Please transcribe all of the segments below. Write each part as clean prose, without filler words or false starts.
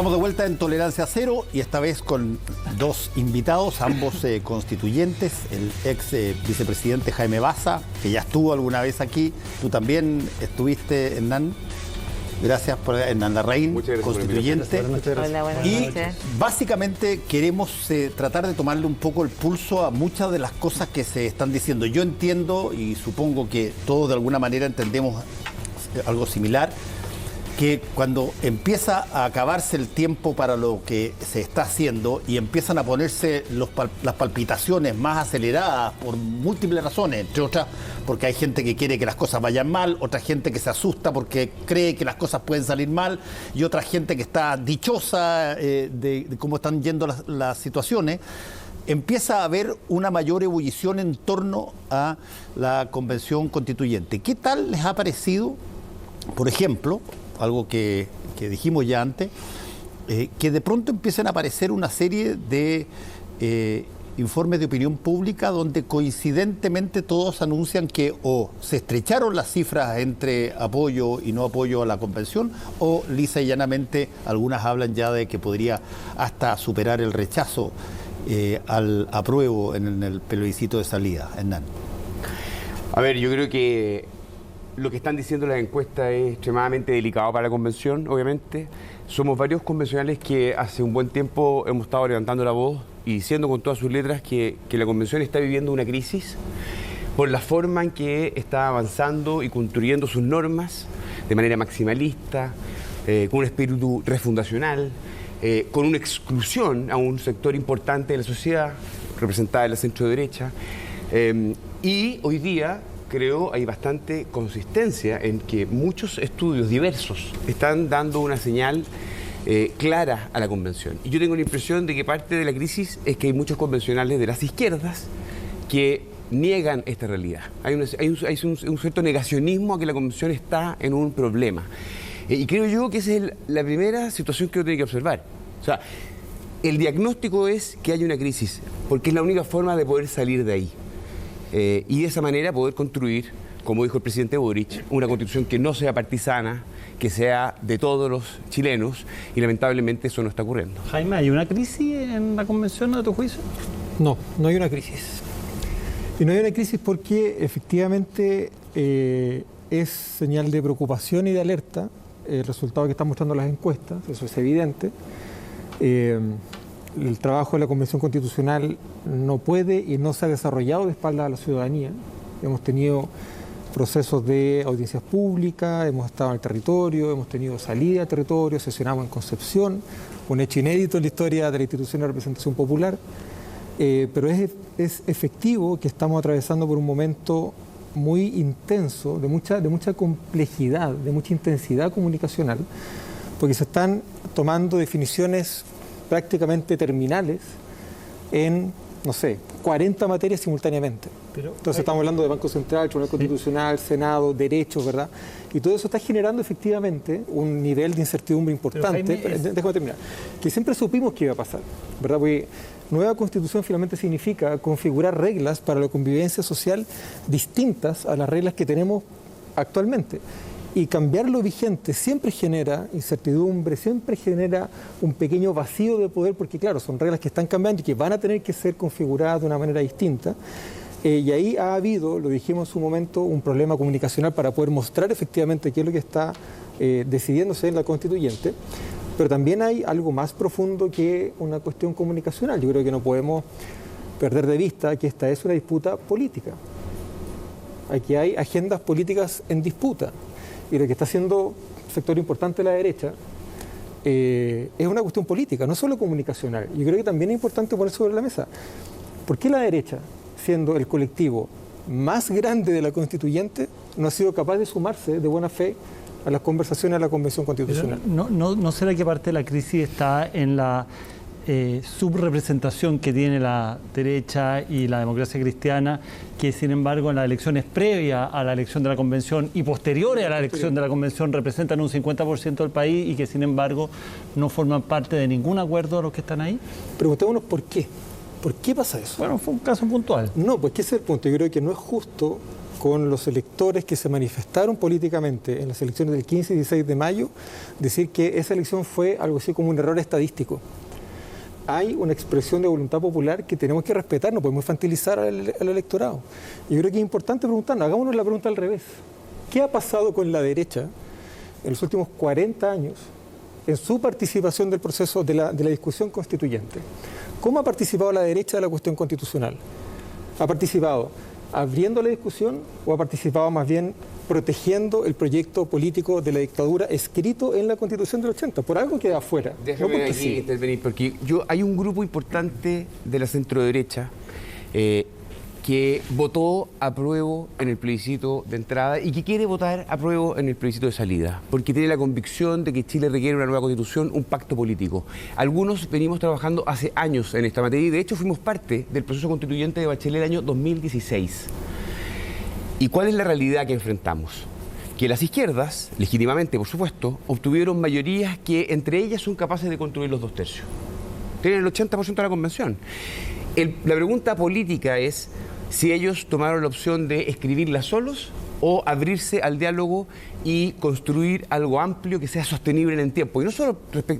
Estamos de vuelta en Tolerancia Cero y esta vez con dos invitados, ambos constituyentes, el ex vicepresidente Jaime Baza, que ya estuvo alguna vez aquí. Tú también estuviste, Hernán. Gracias por Hernán Larraín, constituyente. Hola, buenas noches. Básicamente queremos tratar de tomarle un poco el pulso a muchas de las cosas que se están diciendo. Yo entiendo, y supongo que todos de alguna manera entendemos algo similar, que cuando empieza a acabarse el tiempo para lo que se está haciendo y empiezan a ponerse las palpitaciones más aceleradas por múltiples razones, entre otras porque hay gente que quiere que las cosas vayan mal, otra gente que se asusta porque cree que las cosas pueden salir mal y otra gente que está dichosa de cómo están yendo las situaciones, empieza a haber una mayor ebullición en torno a la Convención Constituyente. ¿Qué tal les ha parecido, por ejemplo, algo que dijimos ya antes, que de pronto empiecen a aparecer una serie de informes de opinión pública donde coincidentemente todos anuncian que o se estrecharon las cifras entre apoyo y no apoyo a la convención, o lisa y llanamente algunas hablan ya de que podría hasta superar el rechazo al apruebo en el plebiscito de salida? Hernán. A ver, yo creo que lo que están diciendo las encuestas es extremadamente delicado para la convención, obviamente. Somos varios convencionales que hace un buen tiempo hemos estado levantando la voz y diciendo con todas sus letras que la convención está viviendo una crisis por la forma en que está avanzando y construyendo sus normas de manera maximalista, con un espíritu refundacional, con una exclusión a un sector importante de la sociedad, representada en la centro-derecha. Y hoy día creo hay bastante consistencia en que muchos estudios diversos están dando una señal clara a la convención. Y yo tengo la impresión de que parte de la crisis es que hay muchos convencionales de las izquierdas que niegan esta realidad. Hay un cierto negacionismo a que la convención está en un problema. Y creo yo que esa es la primera situación que uno tiene que observar. O sea, el diagnóstico es que hay una crisis, porque es la única forma de poder salir de ahí. Y de esa manera poder construir, como dijo el presidente Boric, una constitución que no sea partisana, que sea de todos los chilenos, y lamentablemente eso no está ocurriendo. Jaime, ¿hay una crisis en la convención a tu juicio? No, no hay una crisis. Y no hay una crisis porque efectivamente es señal de preocupación y de alerta el resultado que están mostrando las encuestas, eso es evidente. El trabajo de la Convención Constitucional no puede y no se ha desarrollado de espaldas a la ciudadanía. Hemos tenido procesos de audiencias públicas, hemos estado en el territorio, hemos tenido salida al territorio, sesionamos en Concepción, un hecho inédito en la historia de la institución de representación popular, pero es efectivo que estamos atravesando por un momento muy intenso, de mucha complejidad, de mucha intensidad comunicacional, porque se están tomando definiciones prácticamente terminales en, no sé, 40 materias simultáneamente. Entonces estamos hablando de Banco Central, Tribunal Constitucional, Senado, derechos, ¿verdad? Y todo eso está generando efectivamente un nivel de incertidumbre importante. Déjame terminar. Que siempre supimos que iba a pasar, ¿verdad? Porque nueva Constitución finalmente significa configurar reglas para la convivencia social distintas a las reglas que tenemos actualmente. Y cambiar lo vigente siempre genera incertidumbre, siempre genera un pequeño vacío de poder, porque claro, son reglas que están cambiando y que van a tener que ser configuradas de una manera distinta. Y ahí ha habido, lo dijimos en su momento, un problema comunicacional para poder mostrar efectivamente qué es lo que está decidiéndose en la constituyente. Pero también hay algo más profundo que una cuestión comunicacional. Yo creo que no podemos perder de vista que esta es una disputa política. Aquí hay agendas políticas en disputa. Y lo que está haciendo un sector importante de la derecha es una cuestión política, no solo comunicacional. Yo creo que también es importante poner sobre la mesa. ¿Por qué la derecha, siendo el colectivo más grande de la constituyente, no ha sido capaz de sumarse de buena fe a las conversaciones de la Convención Constitucional? ¿No será que parte de la crisis está en la subrepresentación que tiene la derecha y la democracia cristiana, que sin embargo en las elecciones previas a la elección de la convención y posteriores a la elección de la convención representan un 50% del país y que sin embargo no forman parte de ningún acuerdo de los que están ahí? Preguntémonos por qué. ¿Por qué pasa eso? Bueno, fue un caso puntual. No, pues que ese es el punto. Yo creo que no es justo con los electores que se manifestaron políticamente en las elecciones del 15 y 16 de mayo, decir que esa elección fue algo así como un error estadístico. Hay una expresión de voluntad popular que tenemos que respetar, no podemos infantilizar al electorado. Y yo creo que es importante preguntarnos, hagámonos la pregunta al revés. ¿Qué ha pasado con la derecha en los últimos 40 años en su participación del proceso de la discusión constituyente? ¿Cómo ha participado la derecha de la cuestión constitucional? ¿Ha participado abriendo la discusión o ha participado más bien protegiendo el proyecto político de la dictadura escrito en la Constitución del 80? Por algo queda afuera. Déjame aquí intervenir, porque hay un grupo importante de la centroderecha que votó apruebo en el plebiscito de entrada y que quiere votar apruebo en el plebiscito de salida, porque tiene la convicción de que Chile requiere una nueva constitución, un pacto político. Algunos venimos trabajando hace años en esta materia y de hecho fuimos parte del proceso constituyente de Bachelet el año 2016. ¿Y cuál es la realidad que enfrentamos? Que las izquierdas, legítimamente por supuesto, obtuvieron mayorías que entre ellas son capaces de construir los 2/3. Tienen el 80% de la convención. La pregunta política es si ellos tomaron la opción de escribirla solos o abrirse al diálogo y construir algo amplio que sea sostenible en el tiempo. Y no solo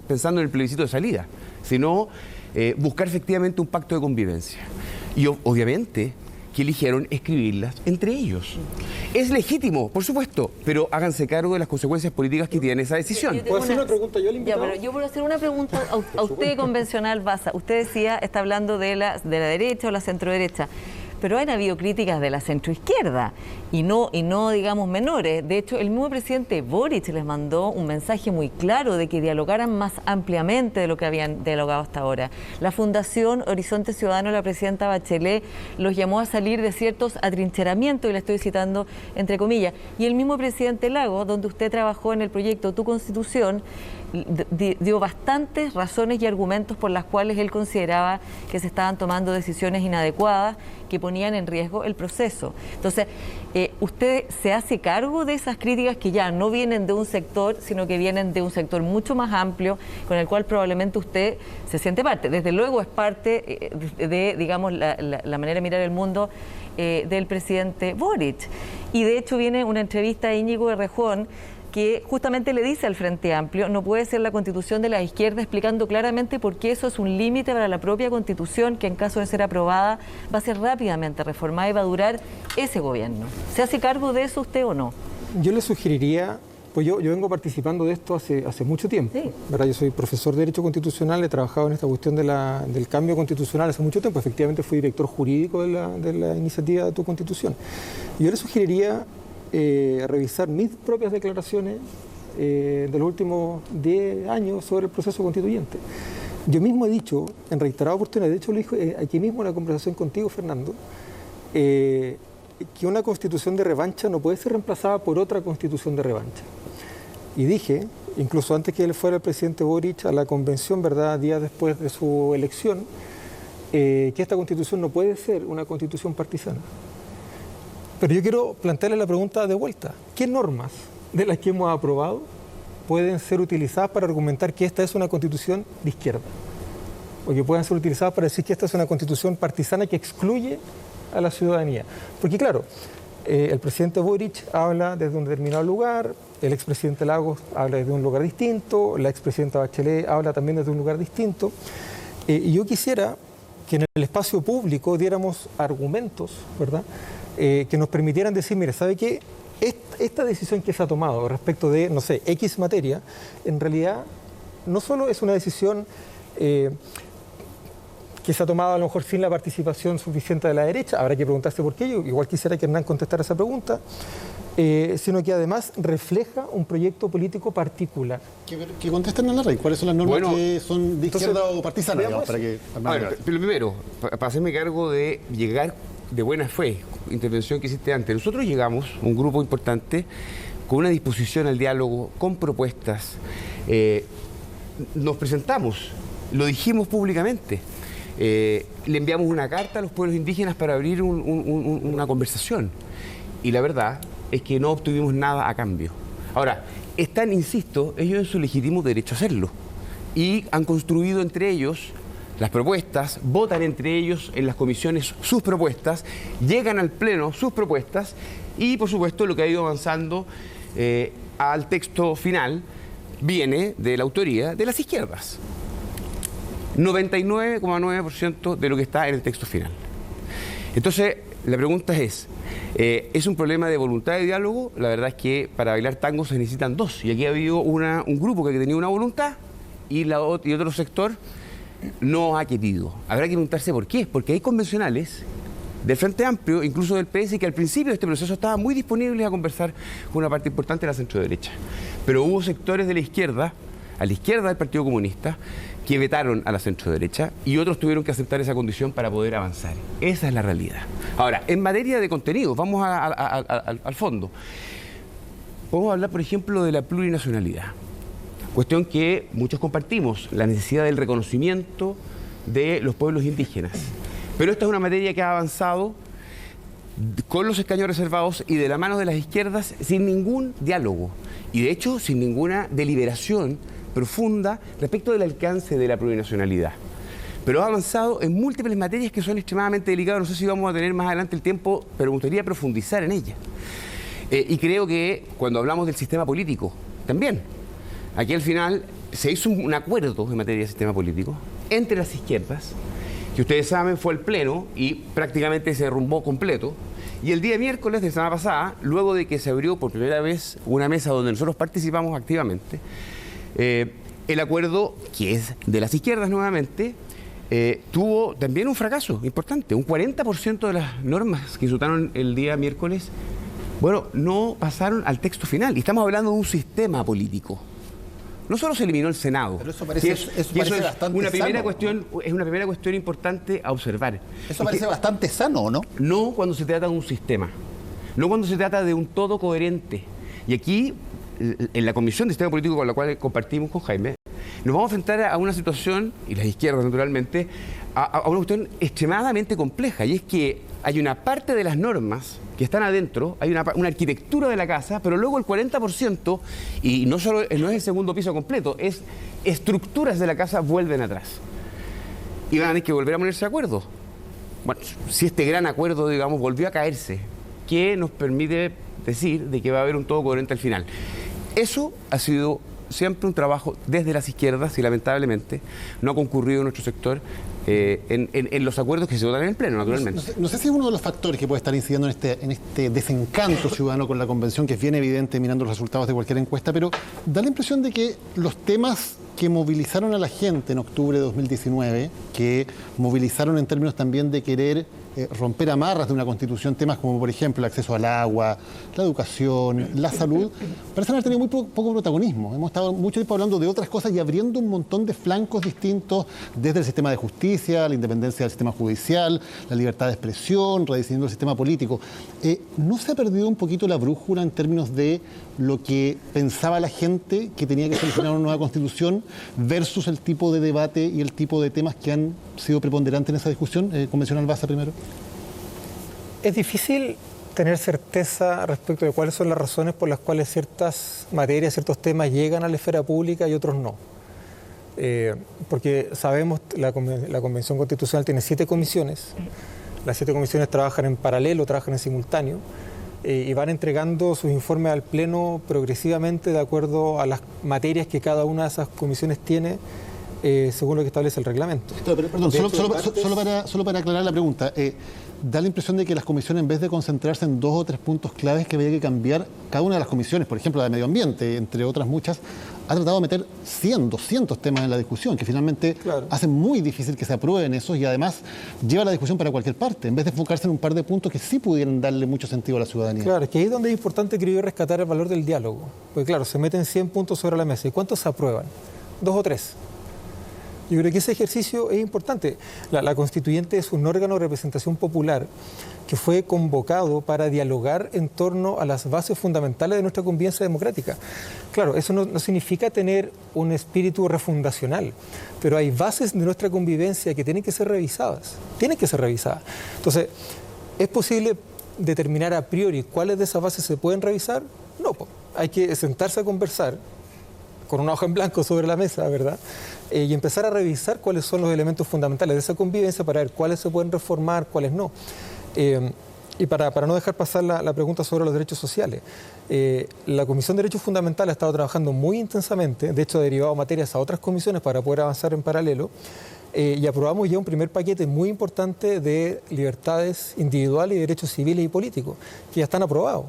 pensando en el plebiscito de salida, sino buscar efectivamente un pacto de convivencia. Y obviamente que eligieron escribirlas entre ellos. Es legítimo, por supuesto, pero háganse cargo de las consecuencias políticas que tiene esa decisión. ¿Puedo hacer una pregunta yo al invitado? Ya, pero yo puedo hacer una pregunta a usted, convencional Baza. Usted decía, está hablando de la derecha o la centroderecha, pero han habido críticas de la centroizquierda y no digamos menores. De hecho, el mismo presidente Boric les mandó un mensaje muy claro de que dialogaran más ampliamente de lo que habían dialogado hasta ahora. La Fundación Horizonte Ciudadano, la presidenta Bachelet, los llamó a salir de ciertos atrincheramientos, y la estoy citando entre comillas. Y el mismo presidente Lagos, donde usted trabajó en el proyecto Tu Constitución, dio bastantes razones y argumentos por las cuales él consideraba que se estaban tomando decisiones inadecuadas que ponían en riesgo el proceso. Entonces, ¿usted se hace cargo de esas críticas que ya no vienen de un sector, sino que vienen de un sector mucho más amplio, con el cual probablemente usted se siente parte? Desde luego es parte de digamos, la manera de mirar el mundo del presidente Boric. Y de hecho viene una entrevista a Íñigo Errejón, que justamente le dice al Frente Amplio, no puede ser la Constitución de la izquierda, explicando claramente por qué eso es un límite para la propia Constitución, que en caso de ser aprobada va a ser rápidamente reformada y va a durar ese gobierno. ¿Se hace cargo de eso usted o no? Yo le sugeriría, pues yo vengo participando de esto hace mucho tiempo, sí, ¿verdad? Yo soy profesor de Derecho Constitucional, he trabajado en esta cuestión del cambio constitucional hace mucho tiempo, efectivamente fui director jurídico de la iniciativa de Tu Constitución. Yo le sugeriría revisar mis propias declaraciones de los últimos 10 años sobre el proceso constituyente. Yo mismo he dicho, en reiteradas oportunidades, de hecho lo dije aquí mismo en la conversación contigo, Fernando, que una constitución de revancha no puede ser reemplazada por otra constitución de revancha. Y dije, incluso antes que él fuera el presidente Boric a la convención, ¿verdad?, días después de su elección, que esta constitución no puede ser una constitución partisana. Pero yo quiero plantearle la pregunta de vuelta. ¿Qué normas de las que hemos aprobado pueden ser utilizadas para argumentar que esta es una constitución de izquierda? O que puedan ser utilizadas para decir que esta es una constitución partisana que excluye a la ciudadanía. Porque claro, el presidente Boric habla desde un determinado lugar, el expresidente Lagos habla desde un lugar distinto, la expresidenta Bachelet habla también desde un lugar distinto. Y yo quisiera que en el espacio público diéramos argumentos, ¿verdad?, que nos permitieran decir, mire, ¿sabe qué? Esta decisión que se ha tomado respecto de, no sé, X materia, en realidad no solo es una decisión que se ha tomado a lo mejor sin la participación suficiente de la derecha, habrá que preguntarse por qué, yo igual quisiera que Hernán contestara esa pregunta, sino que además refleja un proyecto político particular. Que contesten a la RAI, ¿cuáles son las normas que son de izquierda o partisanas? Digamos, para que, pero primero, para hacerme cargo de llegar de buena fe, intervención que hiciste antes, nosotros llegamos, un grupo importante, con una disposición al diálogo, con propuestas, nos presentamos, lo dijimos públicamente, le enviamos una carta a los pueblos indígenas para abrir una conversación y la verdad es que no obtuvimos nada a cambio. Ahora, están, insisto, ellos en su legítimo derecho a hacerlo y han construido entre ellos las propuestas, votan entre ellos en las comisiones sus propuestas, llegan al Pleno sus propuestas y, por supuesto, lo que ha ido avanzando al texto final viene de la autoría de las izquierdas. 99,9% de lo que está en el texto final. Entonces, la pregunta es un problema de voluntad de diálogo? La verdad es que para bailar tango se necesitan dos. Y aquí ha habido un grupo que tenía una voluntad y otro sector no ha querido. Habrá que preguntarse por qué. Porque hay convencionales del Frente Amplio, incluso del PS, que al principio de este proceso estaban muy disponibles a conversar con una parte importante de la centro-derecha. Pero hubo sectores de la izquierda, a la izquierda del Partido Comunista, que vetaron a la centro-derecha y otros tuvieron que aceptar esa condición para poder avanzar. Esa es la realidad. Ahora, en materia de contenido, vamos al fondo. Podemos hablar, por ejemplo, de la plurinacionalidad. Cuestión que muchos compartimos, la necesidad del reconocimiento de los pueblos indígenas. Pero esta es una materia que ha avanzado con los escaños reservados y de la mano de las izquierdas sin ningún diálogo. Y de hecho, sin ninguna deliberación profunda respecto del alcance de la plurinacionalidad. Pero ha avanzado en múltiples materias que son extremadamente delicadas. No sé si vamos a tener más adelante el tiempo, pero me gustaría profundizar en ellas. Y creo que cuando hablamos del sistema político, también, aquí al final se hizo un acuerdo en materia de sistema político entre las izquierdas, que ustedes saben fue el Pleno y prácticamente se derrumbó completo. Y el día miércoles de la semana pasada, luego de que se abrió por primera vez una mesa donde nosotros participamos activamente, el acuerdo, que es de las izquierdas nuevamente, tuvo también un fracaso importante. Un 40% de las normas que se votaron el día miércoles, bueno, no pasaron al texto final. Y estamos hablando de un sistema político. No solo se eliminó el Senado. Pero eso parece, bastante una primera sano, cuestión, ¿no? Es una primera cuestión importante a observar. Eso parece bastante sano, ¿no? No cuando se trata de un sistema. No cuando se trata de un todo coherente. Y aquí, en la Comisión de Sistema Político con la cual compartimos con Jaime, nos vamos a enfrentar a una situación, y las izquierdas naturalmente, a una cuestión extremadamente compleja. Y es que hay una parte de las normas que están adentro, hay una arquitectura de la casa, pero luego el 40%, y no es el segundo piso completo, es estructuras de la casa vuelven atrás. Y van a tener que volver a ponerse de acuerdo. Bueno, si este gran acuerdo, digamos, volvió a caerse, ¿qué nos permite decir de que va a haber un todo coherente al final? Eso ha sido siempre un trabajo desde las izquierdas y lamentablemente no ha concurrido en nuestro sector en los acuerdos que se votan en el Pleno, naturalmente. No sé si es uno de los factores que puede estar incidiendo en este desencanto ciudadano con la convención, que es bien evidente mirando los resultados de cualquier encuesta, pero da la impresión de que los temas que movilizaron a la gente en octubre de 2019, que movilizaron en términos también de querer romper amarras de una constitución, temas como por ejemplo el acceso al agua, la educación, la salud, parecen haber tenido muy poco protagonismo. Hemos estado mucho tiempo hablando de otras cosas y abriendo un montón de flancos distintos, desde el sistema de justicia, la independencia del sistema judicial, la libertad de expresión, rediseñando el sistema político. ¿No se ha perdido un poquito la brújula en términos de lo que pensaba la gente que tenía que solucionar una nueva constitución versus el tipo de debate y el tipo de temas que han sido preponderantes en esa discusión? Convencional Baza primero. Es difícil tener certeza respecto de cuáles son las razones por las cuales ciertas materias, ciertos temas llegan a la esfera pública y otros no. Porque sabemos que la Convención Constitucional tiene 7 comisiones. Las 7 comisiones trabajan en paralelo, trabajan en simultáneo y van entregando sus informes al Pleno progresivamente de acuerdo a las materias que cada una de esas comisiones tiene según lo que establece el reglamento. Perdón, solo para aclarar la pregunta. Da la impresión de que las comisiones, en vez de concentrarse en 2 o 3 puntos claves que había que cambiar, cada una de las comisiones, por ejemplo la de medio ambiente, entre otras muchas, ha tratado de meter 100, 200 temas en la discusión, que finalmente hacen muy difícil que se aprueben esos y además lleva la discusión para cualquier parte, en vez de enfocarse en un par de puntos que sí pudieran darle mucho sentido a la ciudadanía. Claro, es que ahí es donde es importante, creo yo, rescatar el valor del diálogo. Porque claro, se meten 100 puntos sobre la mesa. ¿Y cuántos se aprueban? 2 o 3. Yo creo que ese ejercicio es importante. La Constituyente es un órgano de representación popular que fue convocado para dialogar en torno a las bases fundamentales de nuestra convivencia democrática. Claro, eso no significa tener un espíritu refundacional, pero hay bases de nuestra convivencia que tienen que ser revisadas. Tienen que ser revisadas. Entonces, ¿es posible determinar a priori cuáles de esas bases se pueden revisar? No, hay que sentarse a conversar con una hoja en blanco sobre la mesa, ¿verdad? Y empezar a revisar cuáles son los elementos fundamentales de esa convivencia para ver cuáles se pueden reformar, cuáles no. Y para no dejar pasar la pregunta sobre los derechos sociales, la Comisión de Derechos Fundamentales ha estado trabajando muy intensamente, de hecho ha derivado materias a otras comisiones para poder avanzar en paralelo, y aprobamos ya un primer paquete muy importante de libertades individuales y derechos civiles y políticos, que ya están aprobados.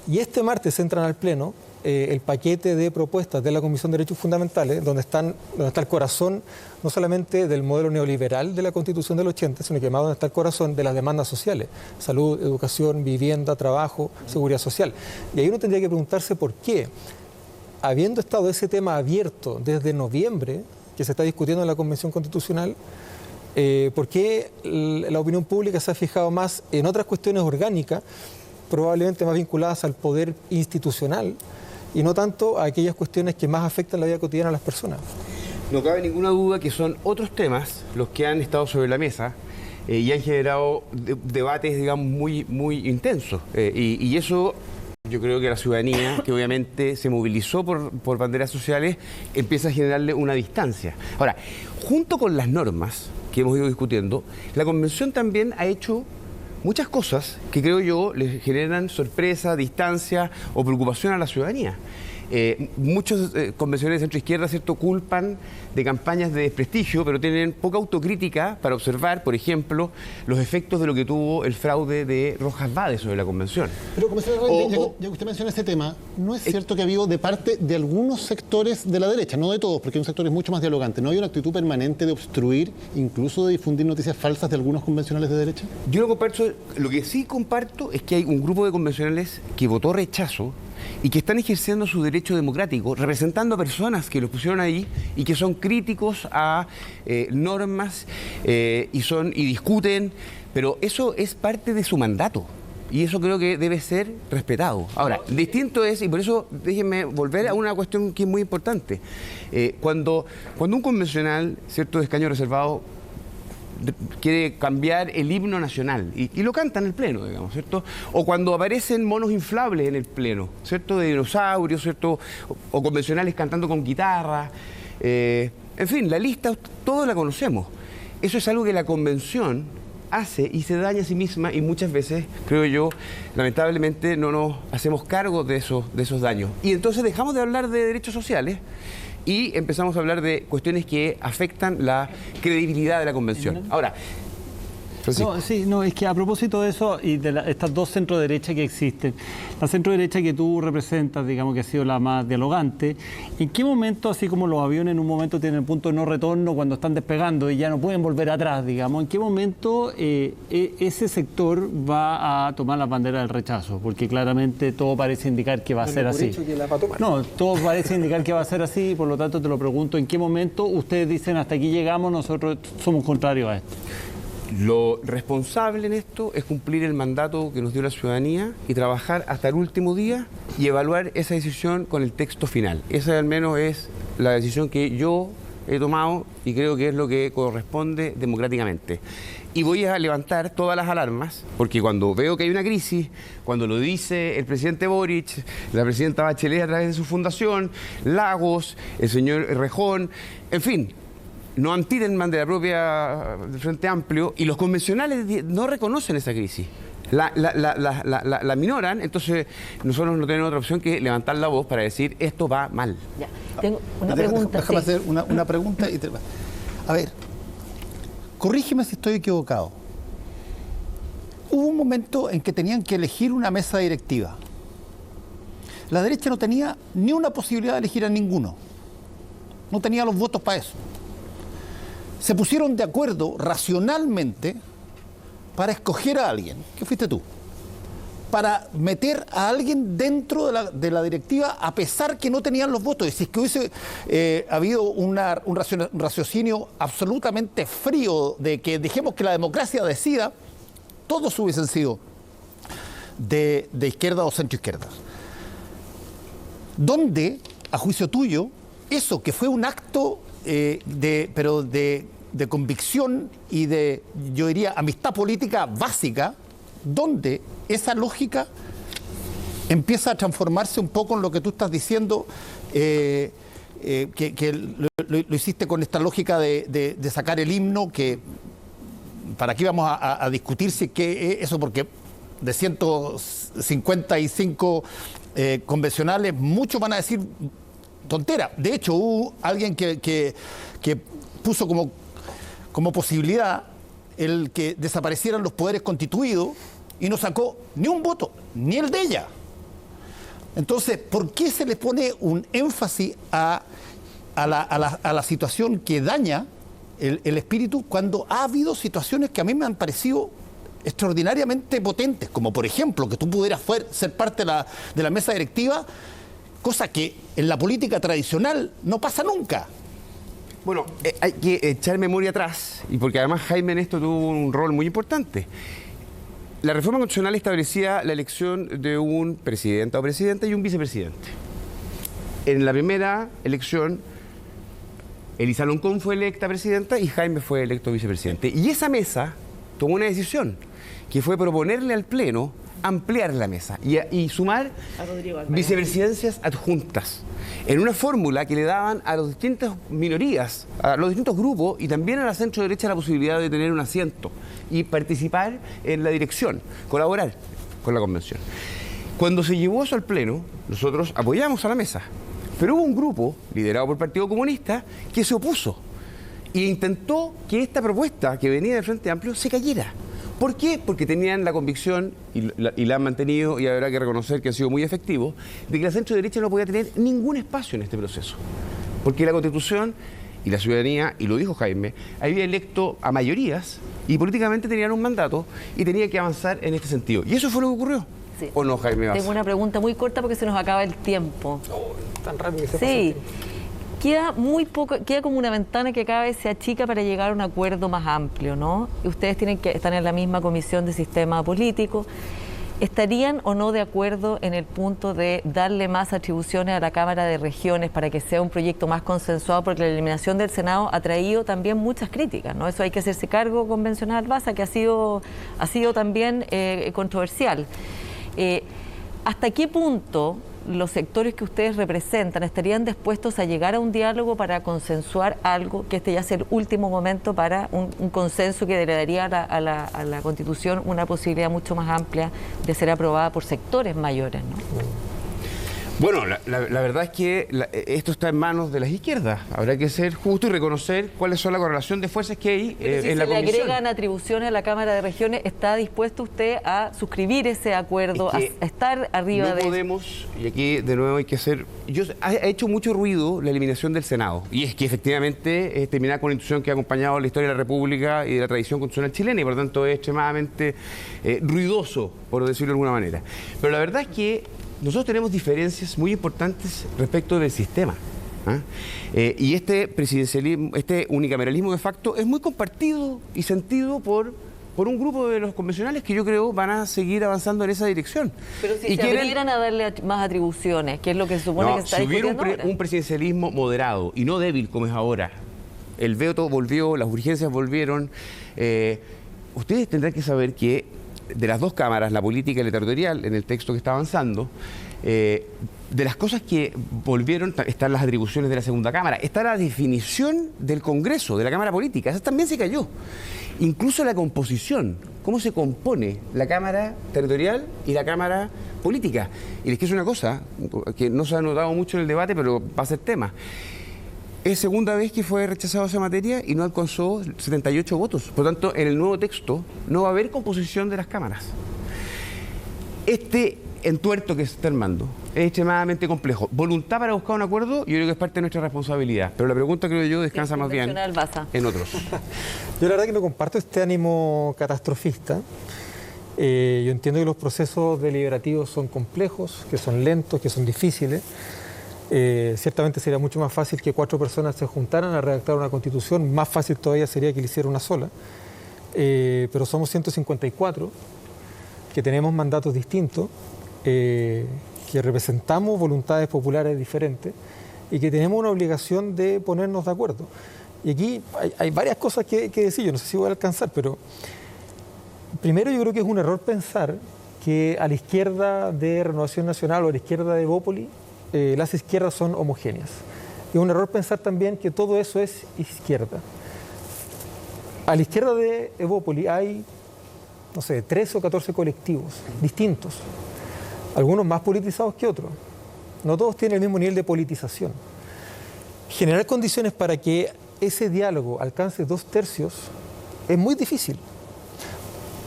Y este martes entran al Pleno el paquete de propuestas de la Comisión de Derechos Fundamentales, donde está el corazón no solamente del modelo neoliberal de la Constitución del 80, sino que además donde está el corazón de las demandas sociales: salud, educación, vivienda, trabajo, seguridad social. Y ahí uno tendría que preguntarse por qué, habiendo estado ese tema abierto desde noviembre, que se está discutiendo en la Convención Constitucional, por qué la opinión pública se ha fijado más en otras cuestiones orgánicas, probablemente más vinculadas al poder institucional, y no tanto a aquellas cuestiones que más afectan la vida cotidiana de las personas. No cabe ninguna duda que son otros temas los que han estado sobre la mesa y han generado debates, digamos, muy intensos. Y eso, yo creo que la ciudadanía, que obviamente se movilizó por banderas sociales, empieza a generarle una distancia. Ahora, junto con las normas que hemos ido discutiendo, la Convención también ha hecho muchas cosas que creo yo les generan sorpresa, distancia o preocupación a la ciudadanía. Muchos convencionales de centro-izquierda, ¿cierto?, culpan de campañas de desprestigio, pero tienen poca autocrítica para observar, por ejemplo, los efectos de lo que tuvo el fraude de Rojas Vade sobre la convención. Pero, comisario Rende, ya que usted menciona este tema, ¿no es cierto que ha habido de parte de algunos sectores de la derecha, no de todos, porque hay un sector mucho más dialogante, ¿no hay una actitud permanente de obstruir, incluso de difundir noticias falsas de algunos convencionales de derecha? Yo no comparto, lo que sí comparto es que hay un grupo de convencionales que votó rechazo y que están ejerciendo su derecho democrático, representando a personas que los pusieron ahí y que son críticos a normas y discuten, pero eso es parte de su mandato. Y eso creo que debe ser respetado. Ahora, distinto es, y por eso déjenme volver a una cuestión que es muy importante. Cuando un convencional, cierto, de escaño reservado, quiere cambiar el himno nacional y lo canta en el pleno, digamos, ¿cierto? O cuando aparecen monos inflables en el pleno, ¿cierto? De dinosaurios, ¿cierto? O convencionales cantando con guitarra. En fin, la lista todos la conocemos. Eso es algo que la convención hace y se daña a sí misma y muchas veces, creo yo, lamentablemente no nos hacemos cargo de esos daños. Y entonces dejamos de hablar de derechos sociales y empezamos a hablar de cuestiones que afectan la credibilidad de la convención. Ahora, No, es que a propósito de eso y de estas dos centro-derecha que existen, la centro-derecha que tú representas, digamos que ha sido la más dialogante, ¿en qué momento, así como los aviones en un momento tienen el punto de no retorno cuando están despegando y ya no pueden volver atrás, digamos, en qué momento ese sector va a tomar la bandera del rechazo? Porque claramente todo parece indicar que va a ser así. No, todo parece indicar que va a ser así, por lo tanto te lo pregunto, ¿en qué momento ustedes dicen hasta aquí llegamos, nosotros somos contrarios a esto? Lo responsable en esto es cumplir el mandato que nos dio la ciudadanía y trabajar hasta el último día y evaluar esa decisión con el texto final. Esa al menos es la decisión que yo he tomado y creo que es lo que corresponde democráticamente. Y voy a levantar todas las alarmas, porque cuando veo que hay una crisis, cuando lo dice el presidente Boric, la presidenta Bachelet a través de su fundación, Lagos, el señor Rejón, en fin, no Antidenman de la propia Frente Amplio, y los convencionales no reconocen esa crisis. La minoran, entonces nosotros no tenemos otra opción que levantar la voz para decir esto va mal. Ya. Tengo una pregunta. Déjame hacer una pregunta. A ver, corrígeme si estoy equivocado. Hubo un momento en que tenían que elegir una mesa directiva. La derecha no tenía ni una posibilidad de elegir a ninguno. No tenía los votos para eso. Se pusieron de acuerdo racionalmente para escoger a alguien, que fuiste tú, para meter a alguien dentro de la directiva a pesar que no tenían los votos. Y si es que hubiese habido un raciocinio absolutamente frío de que dejemos que la democracia decida, todos hubiesen sido de izquierda o centro-izquierda. Donde, a juicio tuyo, eso que fue un acto de convicción y de, yo diría, amistad política básica, donde esa lógica empieza a transformarse un poco en lo que tú estás diciendo, lo hiciste con esta lógica de sacar el himno, que para aquí vamos a discutir si es que eso, porque de 155 convencionales, muchos van a decir tontera. De hecho, hubo alguien que puso como posibilidad el que desaparecieran los poderes constituidos y no sacó ni un voto, ni el de ella. Entonces, ¿por qué se le pone un énfasis a la situación que daña el espíritu cuando ha habido situaciones que a mí me han parecido extraordinariamente potentes, como por ejemplo que tú pudieras ser parte de la mesa directiva, cosa que en la política tradicional no pasa nunca? Bueno, hay que echar memoria atrás, y porque además Jaime en esto tuvo un rol muy importante. La reforma constitucional establecía la elección de un presidenta o presidenta y un vicepresidente. En la primera elección, Elisa Loncón fue electa presidenta y Jaime fue electo vicepresidente. Y esa mesa tomó una decisión, que fue proponerle al Pleno ampliar la mesa y sumar vicepresidencias adjuntas, en una fórmula que le daban a las distintas minorías, a los distintos grupos y también a la centro derecha la posibilidad de tener un asiento y participar en la dirección, colaborar con la convención. Cuando se llevó eso al Pleno, nosotros apoyamos a la mesa, pero hubo un grupo liderado por el Partido Comunista que se opuso e intentó que esta propuesta que venía del Frente Amplio se cayera. ¿Por qué? Porque tenían la convicción, y la han mantenido, y habrá que reconocer que ha sido muy efectivo, de que la centro-derecha no podía tener ningún espacio en este proceso. Porque la Constitución y la ciudadanía, y lo dijo Jaime, había electo a mayorías y políticamente tenían un mandato y tenía que avanzar en este sentido. Y eso fue lo que ocurrió. Sí. ¿O no, Jaime? Tengo una pregunta muy corta porque se nos acaba el tiempo. Tan rápido que se pasa el Sí. tiempo. Queda muy poco, queda como una ventana que cada vez se achica para llegar a un acuerdo más amplio, ¿no? Y ustedes están en la misma comisión de sistema político. ¿Estarían o no de acuerdo en el punto de darle más atribuciones a la Cámara de Regiones para que sea un proyecto más consensuado? Porque la eliminación del Senado ha traído también muchas críticas, ¿no? Eso hay que hacerse cargo, convencional Baza, que ha sido también controversial. ¿Hasta qué punto los sectores que ustedes representan estarían dispuestos a llegar a un diálogo para consensuar algo, que este ya sea el último momento para un consenso que le daría a la Constitución una posibilidad mucho más amplia de ser aprobada por sectores mayores, ¿no? Bueno, la verdad es que esto está en manos de las izquierdas. Habrá que ser justo y reconocer cuáles son la correlación de fuerzas que hay en la si le comisión. agregan atribuciones a la Cámara de Regiones, ¿está dispuesto usted a suscribir ese acuerdo, Es que a estar arriba de... No podemos, y aquí de nuevo hay que hacer... Ha hecho mucho ruido la eliminación del Senado, y es que efectivamente es terminar con una institución que ha acompañado la historia de la República y de la tradición constitucional chilena, y por lo tanto es extremadamente ruidoso, por decirlo de alguna manera. Pero la verdad es que nosotros tenemos diferencias muy importantes respecto del sistema. Y este presidencialismo, este unicameralismo de facto es muy compartido y sentido por un grupo de los convencionales que yo creo van a seguir avanzando en esa dirección. Pero si se abrieran a darle más atribuciones, que es lo que se supone que se está discutiendo ahora. Si hubiera un presidencialismo moderado y no débil como es ahora, el veto volvió, las urgencias volvieron, ustedes tendrán que saber que de las dos cámaras, la política y la territorial, en el texto que está avanzando, de las cosas que volvieron están las atribuciones de la segunda cámara, está la definición del Congreso, de la Cámara Política, esa también se cayó. Incluso la composición, cómo se compone la Cámara Territorial y la Cámara Política. Y les quiero decir una cosa, que no se ha notado mucho en el debate, pero va a ser tema. Es segunda vez que fue rechazada esa materia y no alcanzó 78 votos. Por lo tanto, en el nuevo texto no va a haber composición de las cámaras. Este entuerto que se está armando es extremadamente complejo. Voluntad para buscar un acuerdo, yo creo que es parte de nuestra responsabilidad. Pero la pregunta, creo yo, descansa más bien en otros. Yo la verdad que no comparto este ánimo catastrofista. Yo entiendo que los procesos deliberativos son complejos, que son lentos, que son difíciles. Ciertamente sería mucho más fácil que 4 personas se juntaran a redactar una constitución, más fácil todavía sería que le hiciera una sola, pero somos 154 que tenemos mandatos distintos, que representamos voluntades populares diferentes y que tenemos una obligación de ponernos de acuerdo. Y aquí hay varias cosas que decir, yo no sé si voy a alcanzar, pero primero yo creo que es un error pensar que a la izquierda de Renovación Nacional o a la izquierda de Bópoli las izquierdas son homogéneas. es un error pensar también que todo eso es izquierda. A la izquierda de Evópoli hay, no sé, 13 o 14 colectivos distintos, algunos más politizados que otros. No todos tienen el mismo nivel de politización. Generar condiciones para que ese diálogo alcance 2/3 es muy difícil.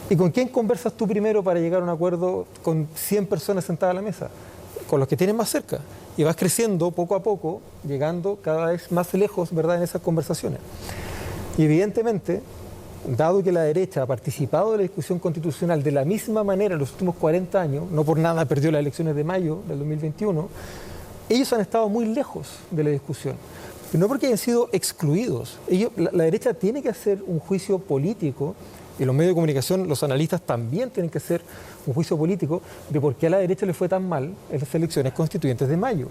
¿Y con quién conversas tú primero para llegar a un acuerdo con 100 personas sentadas a la mesa? Con los que tienes más cerca. Y vas creciendo poco a poco, llegando cada vez más lejos, ¿verdad?, en esas conversaciones. Y evidentemente, dado que la derecha ha participado de la discusión constitucional de la misma manera en los últimos 40 años, no por nada perdió las elecciones de mayo del 2021, ellos han estado muy lejos de la discusión. Pero no porque hayan sido excluidos. La derecha tiene que hacer un juicio político, y los medios de comunicación, los analistas también tienen que hacer un juicio político de por qué a la derecha le fue tan mal en las elecciones constituyentes de mayo.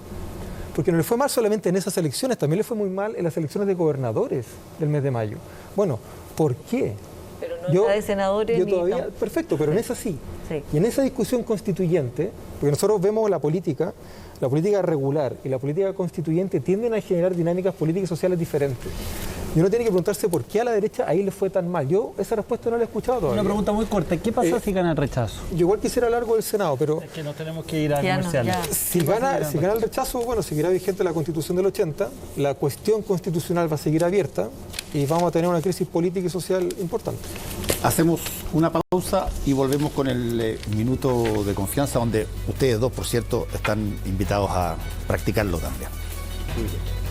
Porque no le fue mal solamente en esas elecciones, también le fue muy mal en las elecciones de gobernadores del mes de mayo. Bueno, ¿por qué? Pero no la de senadores ni todavía, no. Perfecto, pero en esa sí. Sí. Y en esa discusión constituyente, porque nosotros vemos la política regular y la política constituyente tienden a generar dinámicas políticas y sociales diferentes. Y uno tiene que preguntarse por qué a la derecha ahí le fue tan mal. Yo esa respuesta no la he escuchado todavía. Una pregunta muy corta. ¿Qué pasa si gana el rechazo? Yo igual quisiera hablar algo del Senado, pero Es que nos tenemos que ir a Ya no, comerciales. ya. si gana el rechazo, bueno, seguirá vigente la Constitución del 80, la cuestión constitucional va a seguir abierta y vamos a tener una crisis política y social importante. Hacemos una pausa y volvemos con el minuto de confianza, donde ustedes dos, por cierto, están invitados a practicarlo también. Muy bien.